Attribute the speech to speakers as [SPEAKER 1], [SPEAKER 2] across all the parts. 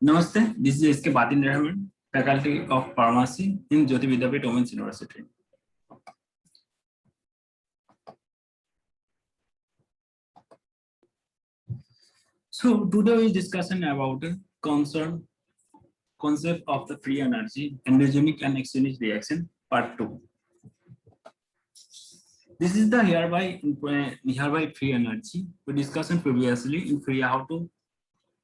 [SPEAKER 1] Namaste, this is S.K. Batin Rahman, Faculty of Pharmacy in Jyoti Vidyapeeth Women's University. So today we discussion about a concept of the free energy, endogenic and exogenic reaction, part 2. This is the hereby free energy. We discussed previously in free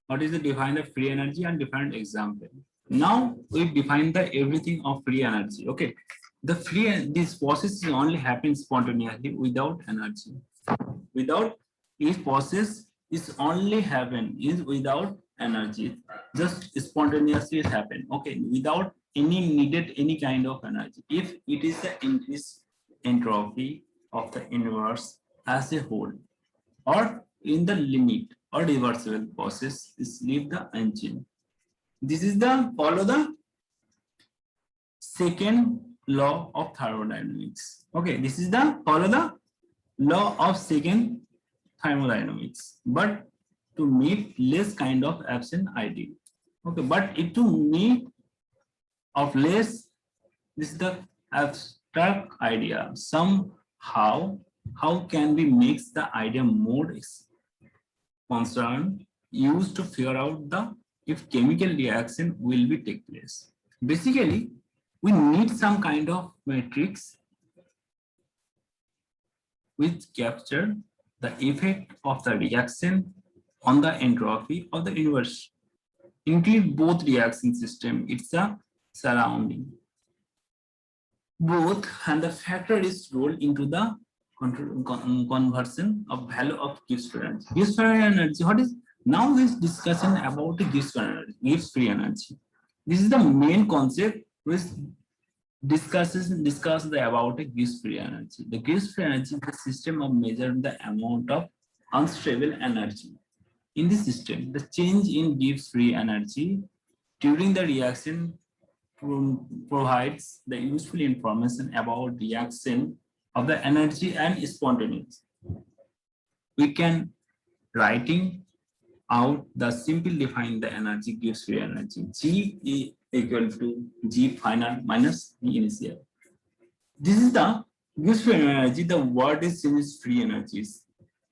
[SPEAKER 1] what is the define of free energy and different example. Now we define the everything of free energy. Okay, this process only happens spontaneously without energy. Without this process is only happen is without energy, just spontaneously happen. Okay, without any kind of energy. If it is the increased entropy of the universe as a whole, or in the limit or reversible process is leave the unchanged. This is the follow the second law of thermodynamics. Okay, this is the follow the law of second thermodynamics, but to meet less kind of absent ideal. Okay, but it to meet of less, this is the abstract idea. Somehow, how can we make the idea more concern used to figure out the if chemical reaction will be take place. Basically, we need some kind of matrix which capture the effect of the reaction on the entropy of the universe. Include both reaction system, it's a surrounding. Both and the factor is rolled into the conversion of value of Gibbs free energy. Gibbs free energy, what is now this discussion about the Gibbs free energy. This is the main concept which discusses about the Gibbs free energy. The Gibbs free energy is the system of measuring the amount of unstable energy. In this system, the change in Gibbs free energy during the reaction provides the useful information about reaction of the energy and spontaneous. We can writing out the simple define the energy Gibbs free energy. G equal to G final minus G initial. This is the Gibbs free energy. The word is changed free energies.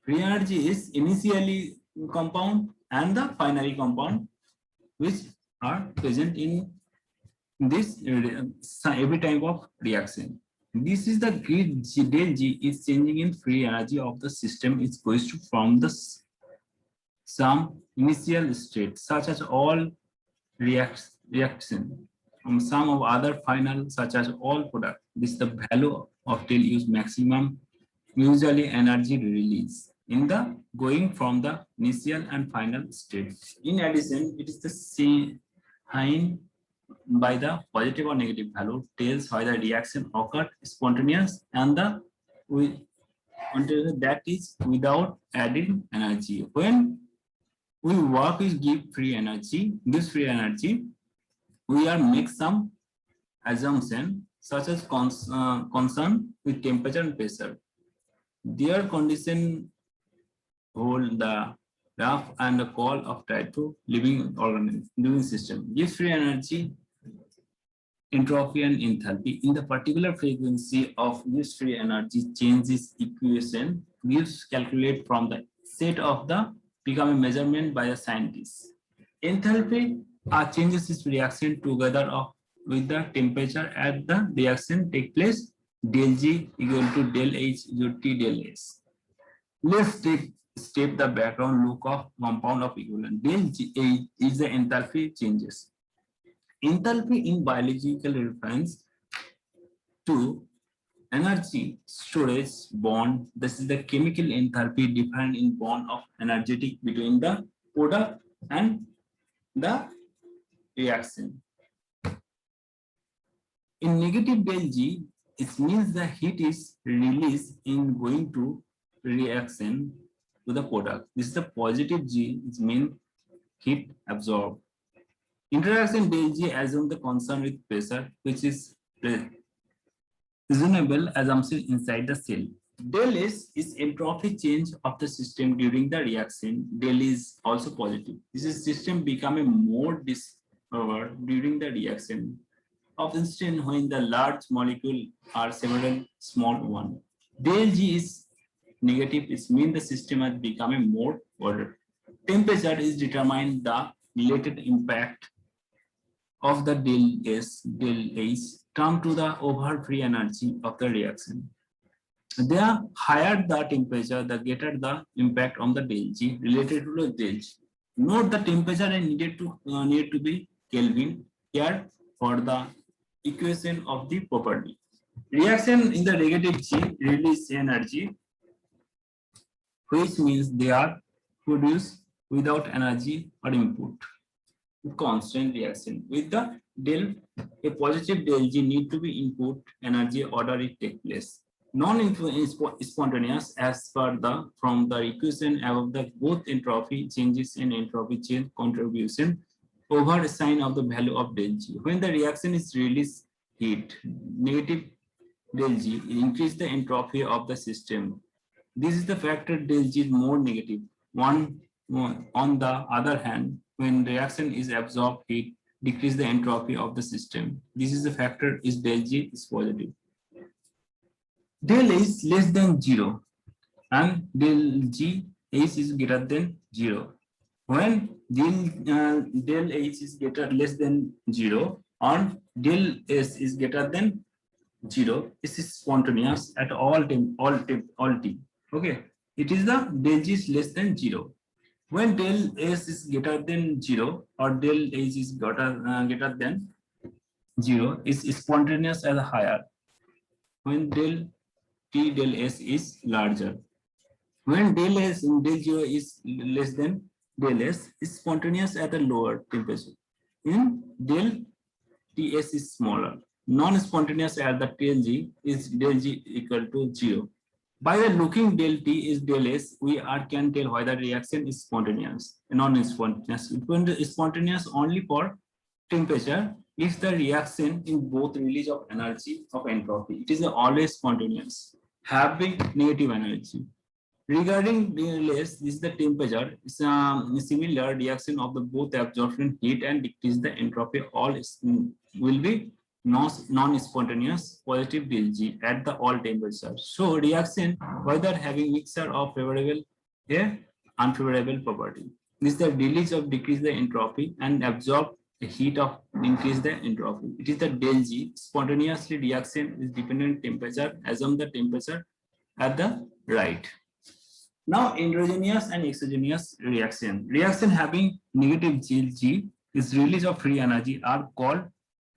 [SPEAKER 1] Free energy is initially compound and the finally compound, which are present in this every type of reaction. This is the grid del G is changing in free energy of the system. It goes to from the some initial state such as all reaction from some of other final such as all product. This is the value of del use maximum usually energy release in the going from the initial and final state. In addition, it is the same sign by the positive or negative value tells why the reaction occurred spontaneous and the that is without adding energy. When we work with Gibbs free energy, we are make some assumption such as concern with temperature and pressure. Their condition hold the rough and the call of type 2 living organism, living system. Gibbs free energy, entropy and enthalpy in the particular frequency of Gibbs free energy changes equation Gibbs calculate from the set of the become a measurement by the scientists. Enthalpy changes its reaction together with the temperature at the reaction take place del G equal to del H equal to T del S. Let's take step the background look of compound of equivalent. Del G is the enthalpy changes. Enthalpy in biological reference to energy storage bond. This is the chemical enthalpy defined in bond of energetic between the product and the reaction. In negative del G, it means the heat is released in going to reaction to the product. This is the positive G, it means heat absorbed. Interaction del G assume the concern with pressure, which is reasonable assumption inside the cell. Del is entropy change of the system during the reaction. Del is also positive. This is system becoming more discovered during the reaction of instant when the large molecule are several small one. Del G is negative, it means the system is becoming more ordered. Temperature is determined the related impact of the del S, del H term to the overall free energy of the reaction. The higher the temperature, the greater the impact on the del G related to the del G. Note the temperature is need to be Kelvin here for the equation of the property. Reaction in the negative G release energy, which means they are produced without energy or input. Constant reaction with the del, a positive del G need to be input energy order it take place. Non-spontaneous as per the from the equation above the both entropy changes and entropy change contribution over a sign of the value of del G. When the reaction is release heat, negative del G increase the entropy of the system. This is the factor del G is more negative. On the other hand, when reaction is absorbed heat, decrease the entropy of the system. This is the factor is del G is positive. Del is less than 0 and del G H is greater than 0. When del H is greater less than 0 and del S is greater than 0, this is spontaneous at all t. Okay, it is the del G is less than 0. When del S is greater than 0 or del H is greater than 0, is spontaneous as higher. When del T del S is larger. When del S and del 0 is less than del S, is spontaneous at a lower temperature. In del Ts is smaller. Non-spontaneous at the del G is del G equal to 0. By the looking del T is del S, we can tell whether reaction is spontaneous, non-spontaneous. It is spontaneous only for temperature. If the reaction in both release of energy of entropy, it is always spontaneous, having negative energy. Regarding DLS, this is the temperature. It's a similar reaction of the both absorption heat and decrease the entropy. All will be non-spontaneous positive delG at the all temperatures. So reaction whether having mixture of favorable a unfavorable property. This is the release of decrease the entropy and absorb the heat of increase the entropy. It is the del G. Spontaneously reaction is dependent temperature. Assume the temperature at the right. Now, endogenous and exogenous reaction. Reaction having negative G is release of free energy are called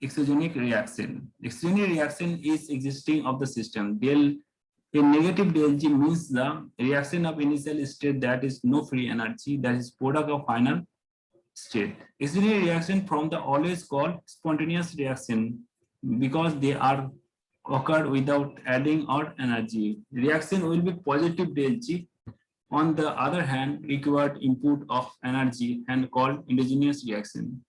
[SPEAKER 1] exogenic reaction. Exogenic reaction is existing of the system. A negative del G means the reaction of initial state that is no free energy, that is product of final state. Exogenic reaction from the always called spontaneous reaction because they are occurred without adding or energy. Reaction will be positive del G. On the other hand, required input of energy and called endogenous reaction.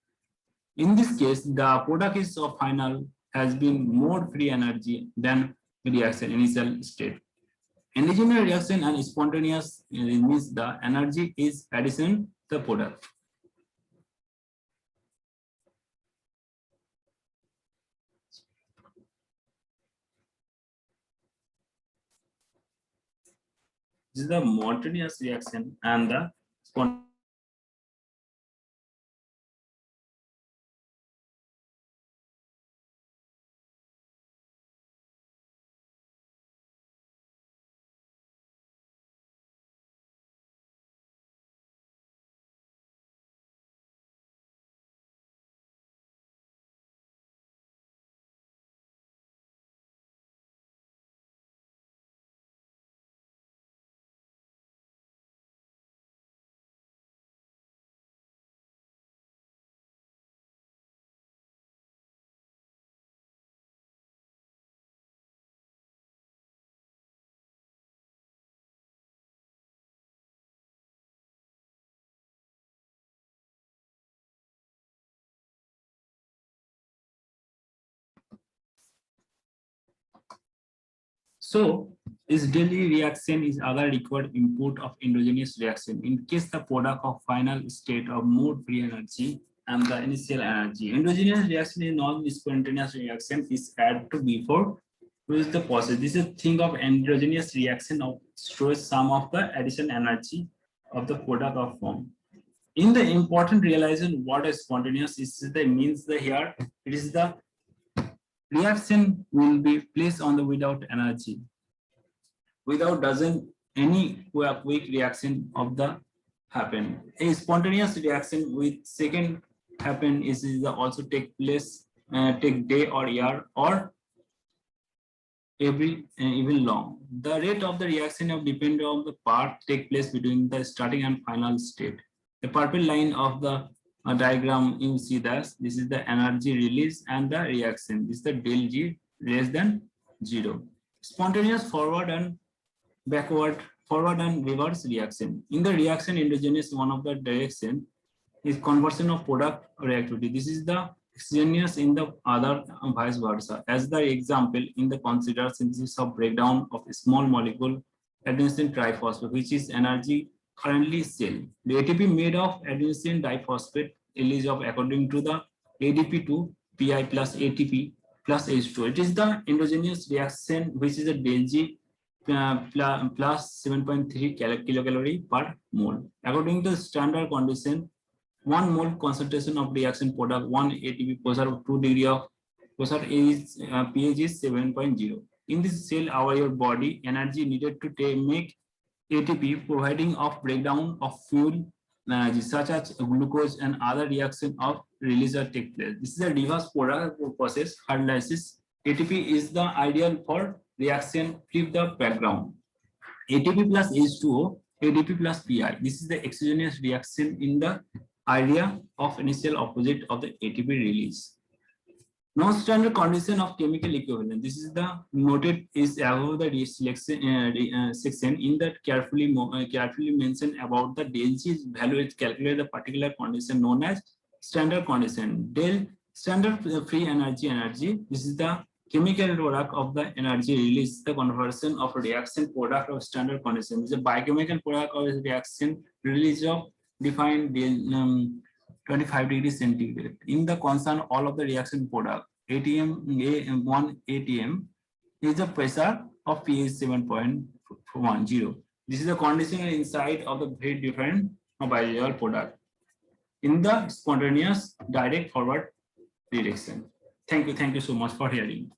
[SPEAKER 1] In this case, the product is of final has been more free energy than reaction initial state. Endogenous reaction and spontaneous means the energy is addition to the product. This is the spontaneous reaction and the spontaneous. So This daily reaction is other required input of endogenous reaction in case the product of final state of mode free energy and the initial energy. Endogenous reaction is non-spontaneous reaction is added to before with the process. This is thing of endogenous reaction of stores some of the additional energy of the product of form. In the important realization, what is spontaneous is the means the here it is the reaction will be placed on the without energy. Without doesn't any quick reaction of the happen. A spontaneous reaction with second happen is also take place take day or year or every even long. The rate of the reaction of depend on the part take place between the starting and final state. The purple line of the diagram you see that this is the energy release and the reaction. This is the del G less than 0. Spontaneous forward and forward and reverse reaction. In the reaction endogenous, one of the direction is conversion of product reactivity. This is the exogenous in the other vice versa. As the example in the consider synthesis of breakdown of a small molecule adenosine triphosphate, which is energy currently cell. The ATP made of adenosine diphosphate is of according to the ADP to Pi plus ATP plus H2. It is the endogenous reaction which is a del G plus 7.3 kilocalorie per mole. According to standard condition, 1 mole concentration of reaction product 1 ATP pressure of 2 degree of pressure is pH is 7.0. In this cell, your body energy needed to make ATP providing of breakdown of fuel energy such as glucose and other reaction of release take place. This is a reverse product process hydrolysis. ATP is the ideal for reaction flip the background. ATP plus H2O, ADP plus Pi. This is the exogenous reaction in the area of initial opposite of the ATP release. Non-standard condition of chemical equivalent. This is the noted is above the section in that carefully mentioned about the del G value is calculated the particular condition known as standard condition. Del standard free energy. This is the chemical product of the energy release, the conversion of reaction product of standard condition. This is a biochemical product of reaction release of defined 25 degrees centigrade. In the concern, all of the reaction product, one ATM is the pressure of pH 7.10. This is the condition inside of the very different biological product. In the spontaneous direct forward direction. Thank you so much for hearing.